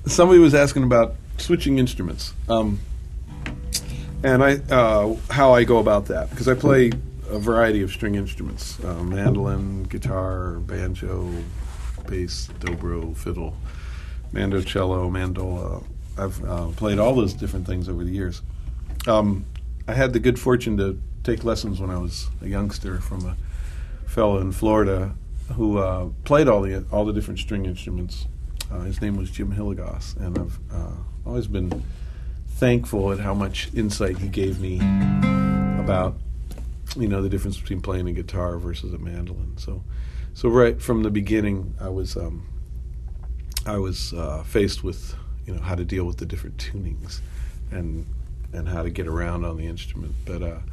somebody was asking about switching instruments, and how I go about that, because I play a variety of string instruments: mandolin, guitar, banjo, bass, dobro, fiddle, mandocello, mandola. I've played all those different things over the years. I had the good fortune to take lessons when I was a youngster from a fellow in Florida who played all the different string instruments. His name was Jim Hilligoss, and I've always been thankful at how much insight he gave me about the difference between playing a guitar versus a mandolin. So right from the beginning, I was faced with how to deal with the different tunings and how to get around on the instrument. But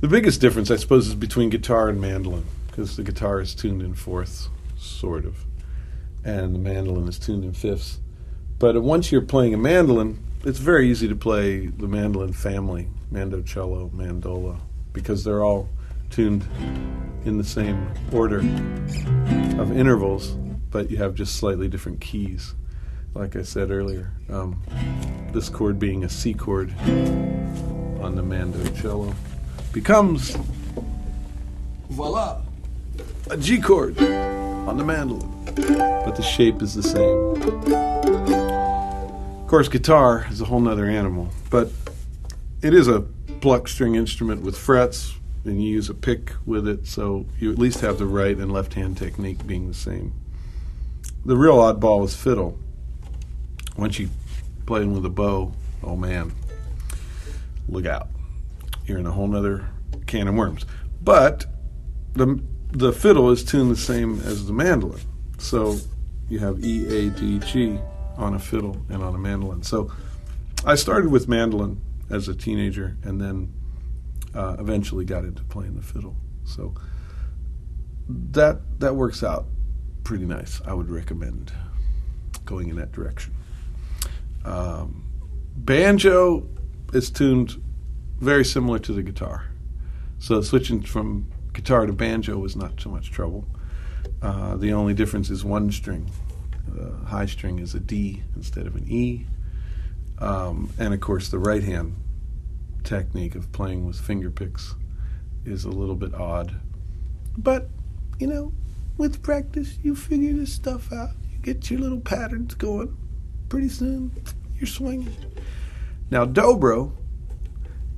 the biggest difference, I suppose, is between guitar and mandolin, because the guitar is tuned in fourths, sort of, and the mandolin is tuned in fifths. But once you're playing a mandolin, it's very easy to play the mandolin family, mandocello, mandola, because they're all tuned in the same order of intervals, but you have just slightly different keys. Like I said earlier, this chord being a C chord on the mandocello becomes, voila, a G chord on the mandolin, but the shape is the same. Of course, guitar is a whole nother animal, but it is a plucked string instrument with frets, and you use a pick with it, so you at least have the right and left hand technique being the same. The real oddball is fiddle. Once you play with a bow, oh man, look out. You're in a whole nother can of worms. But the fiddle is tuned the same as the mandolin. So you have E, A, D, G on a fiddle and on a mandolin. So I started with mandolin as a teenager, and then eventually got into playing the fiddle. So that works out pretty nice. I would recommend going in that direction. Banjo is tuned very similar to the guitar. So switching from guitar to banjo was not so much trouble. The only difference is one string. The high string is a D instead of an E. And of course the right hand technique of playing with finger picks is a little bit odd. But, with practice, you figure this stuff out. You get your little patterns going. Pretty soon, you're swinging. Now, dobro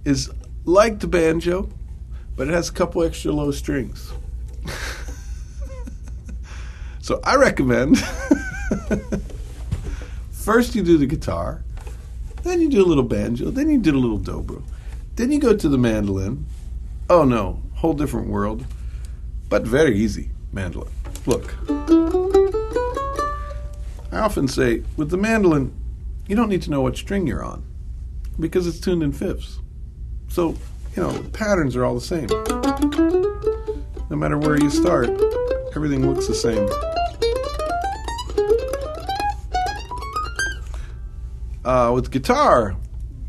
is like the banjo, but it has a couple extra low strings. So I recommend first you do the guitar, then you do a little banjo, then you do a little dobro, then you go to the mandolin. Oh no, whole different world, but very easy mandolin. Look, I often say with the mandolin, you don't need to know what string you're on because it's tuned in fifths. So, the patterns are all the same. No matter where you start, everything looks the same. With guitar,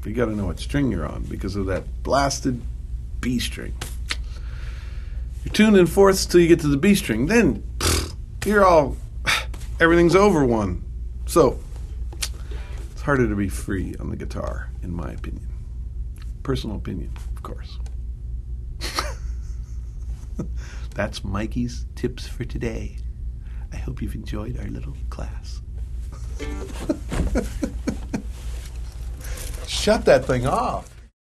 you got to know what string you're on because of that blasted B string. You're tuned in fourths till you get to the B string. Then everything's over one. So it's harder to be free on the guitar, in my opinion. Personal opinion, of course. That's Mikey's tips for today. I hope you've enjoyed our little class. Shut that thing off.